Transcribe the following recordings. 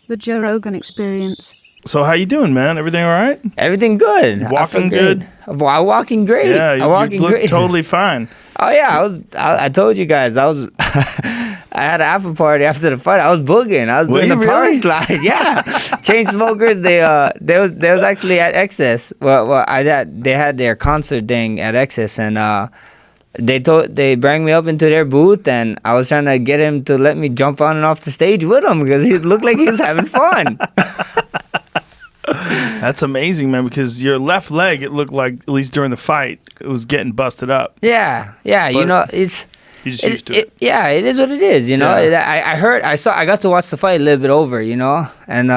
The Joe Rogan Experience. So how you doing, man? Everything all right? Everything good. Walking good? Walking great. Yeah, you look great. totally fine. Oh yeah, I told you guys I was. I had an after party after the fight. I was booging. I was doing the power slide. Yeah, Chain Smokers. They was actually at Excess. They had their concert thing at Excess, and they brought me up into their booth, and I was trying to get him to let me jump on and off the stage with him because he looked like he was having fun. That's amazing, man, because your left leg, it looked like, at least during the fight, it was getting busted up. Yeah, But it's... You're just used to it. Yeah, it is what it is, Yeah. I got to watch the fight a little bit over, and,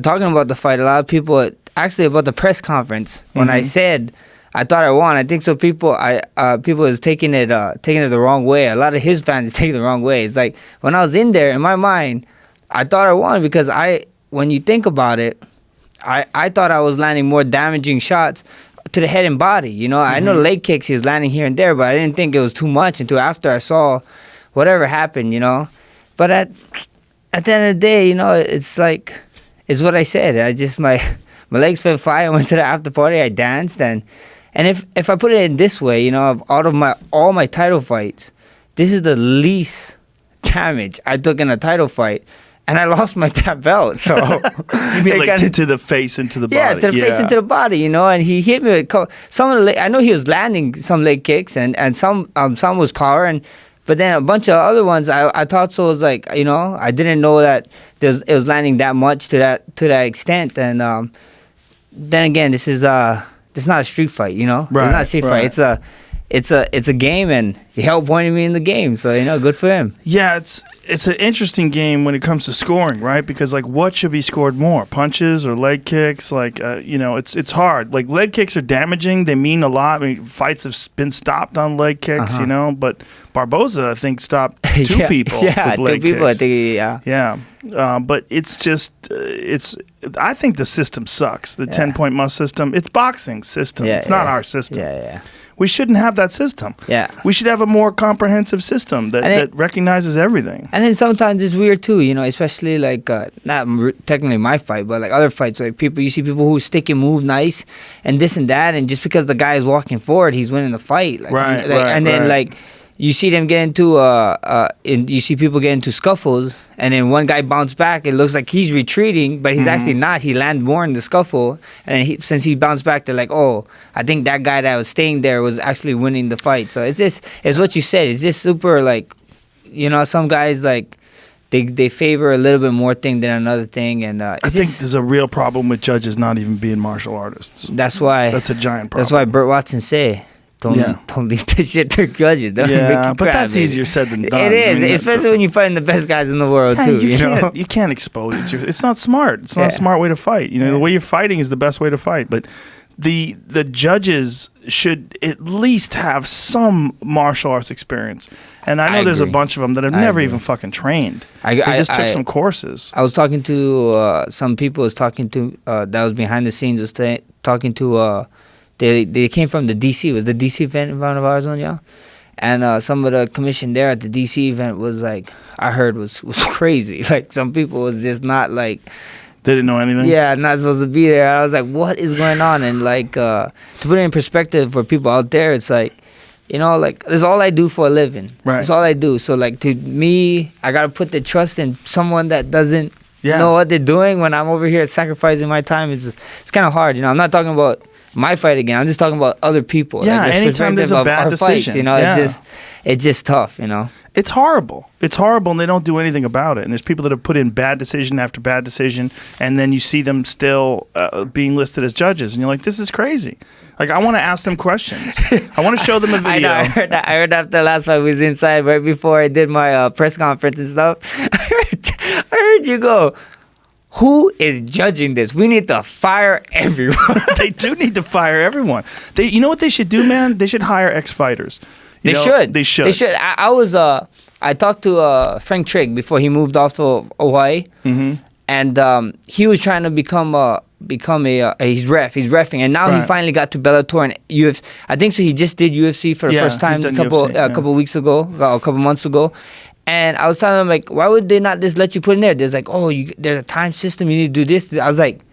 talking about the fight, a lot of people, actually about the press conference, when I said I thought I won, I think so people is taking it the wrong way. A lot of his fans is taking it the wrong way. It's like, when I was in there, in my mind, I thought I won because when you think about it, I thought I was landing more damaging shots to the head and body. I know the leg kicks he was landing here and there, but I didn't think it was too much until after I saw whatever happened, But at the end of the day, it's like, it's what I said. My legs felt fine. I went to the after party, I danced, and if I put it in this way, of all my title fights, this is the least damage I took in a title fight. And I lost my tap belt, so... You mean like to the face and to the body? Yeah, to the face and to the body, and he hit me with some of the... I know he was landing some leg kicks, and some was power, but then a bunch of other ones, I thought so was like, I didn't know that it was landing that much to that extent, and then again, this is not a street fight, Right, it's not a street fight, it's a game, and he helped pointing me in the game, so good for him. Yeah, it's an interesting game when it comes to scoring, right? Because what should be scored more, punches or leg kicks? It's hard. Like, leg kicks are damaging; they mean a lot. I mean, fights have been stopped on leg kicks, But Barboza, I think, stopped two people. Yeah, with leg two people. Kicks. I think, yeah. Yeah, but it's just I think the system sucks. The 10-point must system. It's boxing system. It's not our system. Yeah. We shouldn't have that system. Yeah. We should have a more comprehensive system that recognizes everything. And then sometimes it's weird too, especially like not technically my fight, but like other fights, like you see people who stick and move nice and this and that, and just because the guy is walking forward, he's winning the fight. Then you see them get into you see people get into scuffles, and then one guy bounce back. It looks like he's retreating, but he's actually not. He landed more in the scuffle, and since he bounced back, they're like, oh, I think that guy that was staying there was actually winning the fight. So it's what you said. It's just super like, some guys like they favor a little bit more thing than another thing, and I think there's a real problem with judges not even being martial artists. That's why that's a giant problem. That's why Burt Watson say, Don't leave this shit to judges. Don't make you but that's easier said than done. It is, especially when you're fighting the best guys in the world too. You can't expose it. It's not smart. It's not a smart way to fight. The way you're fighting is the best way to fight. But the judges should at least have some martial arts experience. And I know there's a bunch of them that have never even fucking trained. They just took some courses. I was talking to some people. That was behind the scenes. Was talking to. They came from the DC. It was the DC event in front of Arizona, yeah. And some of the commission there at the DC event was like, I heard was crazy. Like, some people was just not like... They didn't know anything? Yeah, not supposed to be there. I was like, what is going on? And like, to put it in perspective for people out there, it's like, that's all I do for a living. Right. That's all I do. So like, to me, I got to put the trust in someone that doesn't know what they're doing when I'm over here sacrificing my time. It's kind of hard. I'm not talking about my fight again. I'm just talking about other people. Yeah, anytime there's a bad decision. Fights, it's just tough, It's horrible. It's horrible, and they don't do anything about it. And there's people that have put in bad decision after bad decision, and then you see them still being listed as judges, and you're like, this is crazy. Like, I want to ask them questions. I want to show them a video. I heard after the last fight, we was inside right before I did my press conference and stuff. I heard you go, who is judging this? We need to fire everyone. They do need to fire everyone. You know what they should do, man? They should hire ex-fighters. They should. I talked to Frank Trigg before he moved off to Hawaii, and he was trying to become he's reffing, and now he finally got to Bellator and UFC. I think so. He just did UFC for the first time a couple months ago, And I was telling them, like, why would they not just let you put in there? There's like, oh, there's a time system. You need to do this. I was like,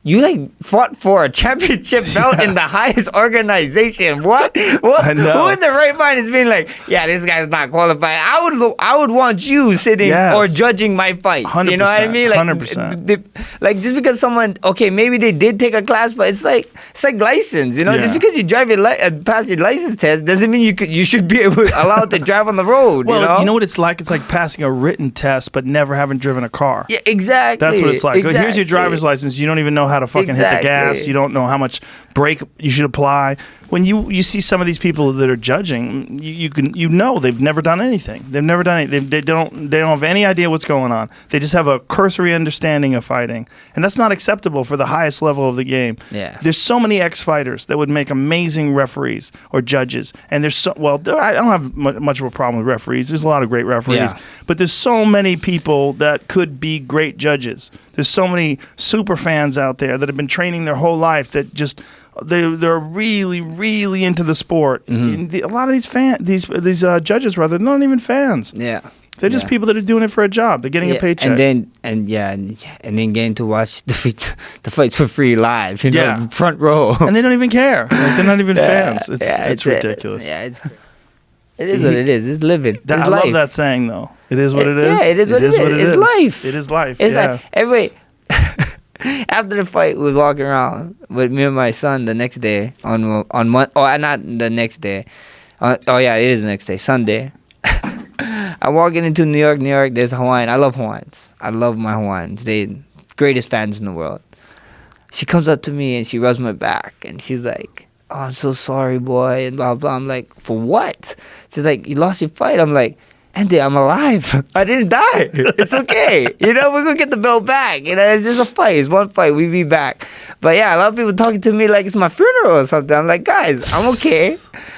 you like fought for a championship belt in the highest organization. What? I know. Who in the right mind is being like, yeah, this guy's not qualified? I would want you sitting or judging my fights. 100%, you know what I mean? Like, 100%. Like just because someone, okay, maybe they did take a class, but it's like license. You know, just because you drive pass your license test doesn't mean you should be allowed to drive on the road. Well, you know what it's like? It's like passing a written test, but never having driven a car. Yeah, exactly. That's what it's like. Exactly. Here's your driver's license. You don't even know how to fucking hit the gas. You don't know how much brake you should apply. When you see some of these people that are judging, you know they've never done anything. They've never done anything. They don't have any idea what's going on. They just have a cursory understanding of fighting, and that's not acceptable for the highest level of the game. Yeah. There's so many ex-fighters that would make amazing referees or judges, and I don't have much of a problem with referees. There's a lot of great referees, but there's so many people that could be great judges. There's so many super fans out there that have been training their whole life that just they're really, really into the sport. A lot of these judges, rather, they're not even fans. Yeah. They're just people that are doing it for a job. They're getting a paycheck. And then getting to watch the fights for free live, front row. And they don't even care. Like, they're not even fans. It's ridiculous. It is what it is. It's living. It's I life. love that saying, though. It is what it is. Yeah, it is what it is. It's life. It is life. It's like everybody. After the fight, we was walking around with me and my son the next day on Monday. Oh, not the next day. It is the next day, Sunday. I'm walking into New York. There's a Hawaiian. I love Hawaiians. I love my Hawaiians. They greatest fans in the world. She comes up to me and she rubs my back and she's like, "Oh, I'm so sorry, boy," and blah blah. I'm like, "For what?" She's like, "You lost your fight." I'm like, "Andy, I'm alive. I didn't die. It's okay. We're going to get the belt back. It's just a fight. It's one fight. We be back." But yeah, a lot of people talking to me like it's my funeral or something. I'm like, guys, I'm okay.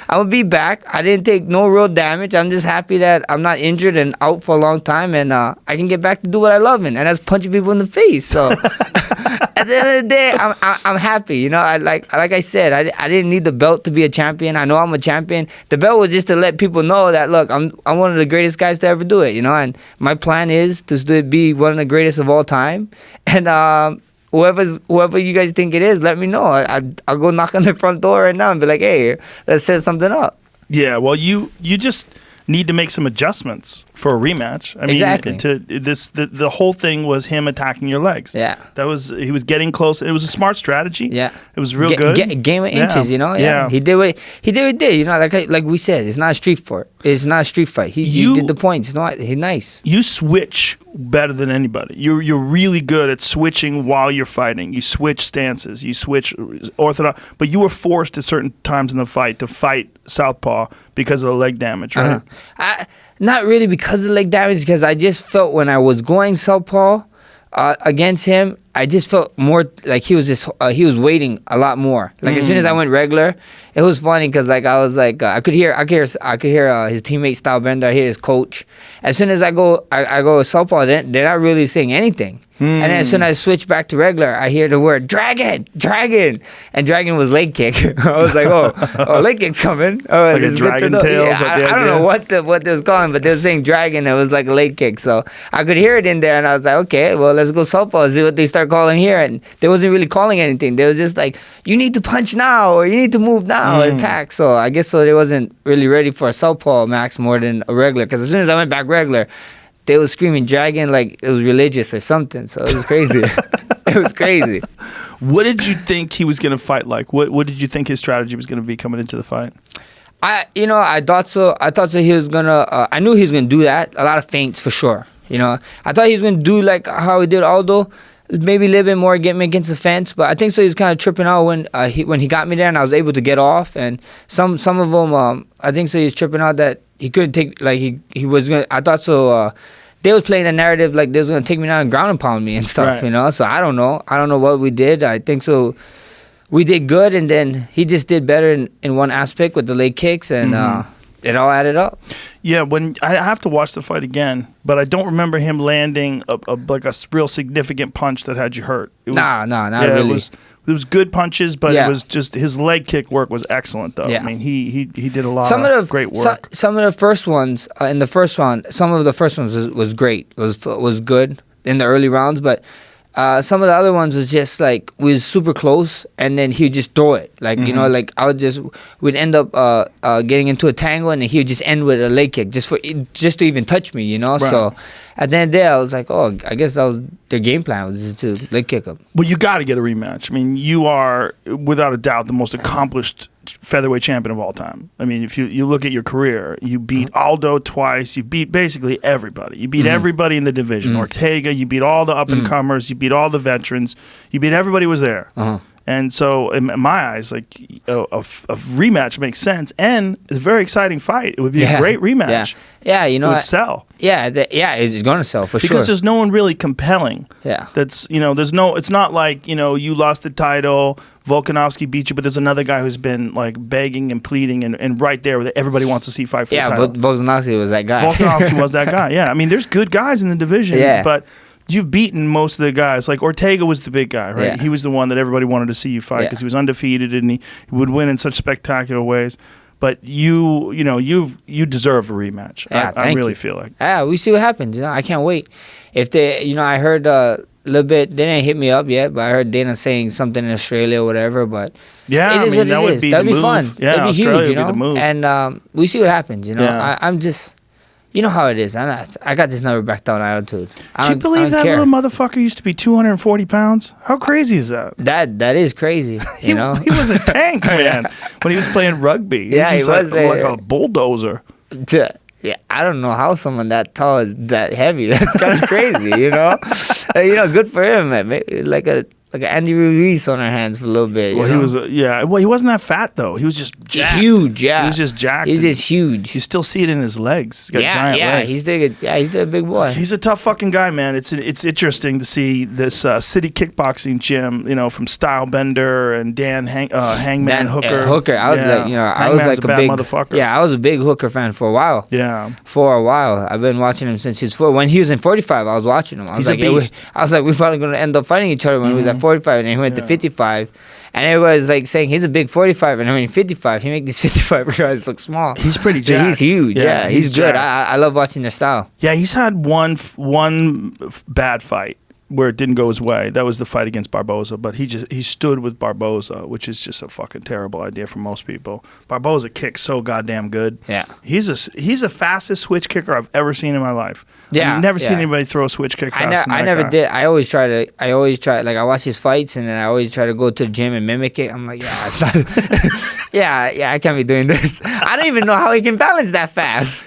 I'm going to be back. I didn't take no real damage. I'm just happy that I'm not injured and out for a long time, and I can get back to do what I love, and that's punching people in the face. So at the end of the day, I'm happy. Like I said, I didn't need the belt to be a champion. I know I'm a champion. The belt was just to let people know that, look, I'm one of the greatest guys to ever do it, and my plan is to be one of the greatest of all time. And whoever you guys think it is, let me know. I'll go knock on the front door right now and be like, hey, let's set something up. Yeah, well, you just need to make some adjustments for a rematch. I mean, exactly. The whole thing was him attacking your legs. Yeah, he was getting close. It was a smart strategy. Yeah, it was real good. Game of inches, Yeah, he did what he did. Like we said, it's not a street fight. It's not a street fight. He did the points. He's nice. You switch better than anybody. You're really good at switching while you're fighting. You switch stances. You switch orthodox. But you were forced at certain times in the fight to fight southpaw because of the leg damage, right? Not really because of the leg damage, because I just felt when I was going southpaw against him, I just felt more like he was waiting a lot more. Like as soon as I went regular, it was funny because like I was like I could hear his teammate Stylebender, I hear his coach. As soon as I go southpaw, they're not really saying anything. And then as soon as I switch back to regular, I hear the word dragon, and dragon was leg kick. I was like, oh, leg kick's coming. Oh, like a dragon tail. Yeah, I don't know what they was calling, but they were saying dragon. It was like a leg kick, so I could hear it in there, and I was like, okay, well, let's go southpaw. See what they start calling here, and they wasn't really calling anything. They was just like, you need to punch now, or you need to move now, and attack. So I guess they wasn't really ready for a southpaw max more than a regular. Because as soon as I went back regular, they was screaming dragon like it was religious or something. So it was crazy. It was crazy. What did you think he was going to fight like? What did you think his strategy was going to be coming into the fight? I thought so. I thought so. He was gonna. I knew he was gonna do that. A lot of feints for sure. I thought he was gonna do like how he did Aldo, maybe a little bit more, get me against the fence. But I think so. He was kind of tripping out when he got me there, and I was able to get off. And some of them, I think so. He was tripping out that he couldn't take, like he was gonna. I thought so. They was playing the narrative like they was gonna take me down and ground and pound me and stuff. Right. So I don't know. I don't know what we did. I think so. We did good, and then he just did better in one aspect with the leg kicks, and it all added up. Yeah, when I have to watch the fight again, but I don't remember him landing like a real significant punch that had you hurt. It was, Not really. It was good punches, but Yeah. it was just his leg kick work was excellent, though. Yeah. I mean, he did a lot of great work. Some of the first ones in the first round, some of the first ones was great. Was good in the early rounds, but some of the other ones was just like we was super close, and then he'd just throw it. Like you know, like we'd end up getting into a tangle, and then he would just end with a leg kick just to even touch me. You know, Right. so at the end of the day, I was like, oh, I guess that was their game plan, was just to leg kick him. Well, you got to get a rematch. I mean, you are without a doubt the most accomplished featherweight champion of all time. I mean, if you look at your career, you beat Aldo twice. You beat basically everybody. You beat everybody in the division. Ortega. You beat all the up and comers. You beat all the veterans. You beat everybody who was there. And so, in my eyes, like a rematch makes sense, and it's a very exciting fight. It would be a great rematch. Yeah, you know, it would sell. Yeah, it's going to sell for sure. Because there's no one really compelling. Yeah. That's, there's no, it's not like, you lost the title, Volkanovski beat you, but there's another guy who's been like begging and pleading and right there with everybody wants to see fight for the title. Volkanovski was that guy. Volkanovski was that guy, yeah. I mean, there's good guys in the division, but you've beaten most of the guys. Like Ortega was the big guy, right? Yeah. He was the one that everybody wanted to see you fight because he was undefeated and he would win in such spectacular ways. But you deserve a rematch. Yeah, I really feel like. Yeah, we see what happens. I can't wait. If they, I heard a little bit. They didn't hit me up yet, but I heard Dana saying something in Australia or whatever. But yeah, it is what that would be That'd the be move. fun. Yeah, That'd be Australia huge. would be the move. And we see what happens. Yeah. I'm just. You know how it is. I got this never back down attitude. Can you believe that little motherfucker used to be 240 pounds? How crazy is that? That is crazy. He was a tank, man. When he was playing rugby, he was like a bulldozer. Yeah, I don't know how someone that tall is that heavy. That's kind of crazy, Good for him, man. Maybe like an Andy Ruiz on our hands for a little bit. Well, he was, Well, he wasn't that fat though. He was just jacked. Huge. Yeah, he was just jacked. He's just huge. You still see it in his legs. He's got giant legs. He's a big boy. He's a tough fucking guy, man. It's interesting to see this city kickboxing gym. From Stylebender and Dan Hangman Hooker. Hooker. I was I was like a big motherfucker. Yeah, I was a big Hooker fan for a while. Yeah, for a while. I've been watching him since he was 4. When he was in 45, I was watching him. He's a beast. I was like, we're probably gonna end up fighting each other when he was at 45, and then he went to 55. And everybody's like saying he's a big 45, and I mean 55. He make these 55 guys look small. He's pretty jacked. He's huge. Yeah, he's good. I love watching their style. Yeah, he's had one bad fight where it didn't go his way. That was the fight against Barboza, but he stood with Barboza, which is just a fucking terrible idea for most people. Barboza kicks so goddamn good. Yeah, he's the fastest switch kicker I've ever seen in my life. Yeah, I've never seen anybody throw a switch kick faster than I that never guy. did. I always try. Like I watch his fights, and then I always try to go to the gym and mimic it. I'm like, it's not. yeah, I can't be doing this. I don't even know how he can balance that fast.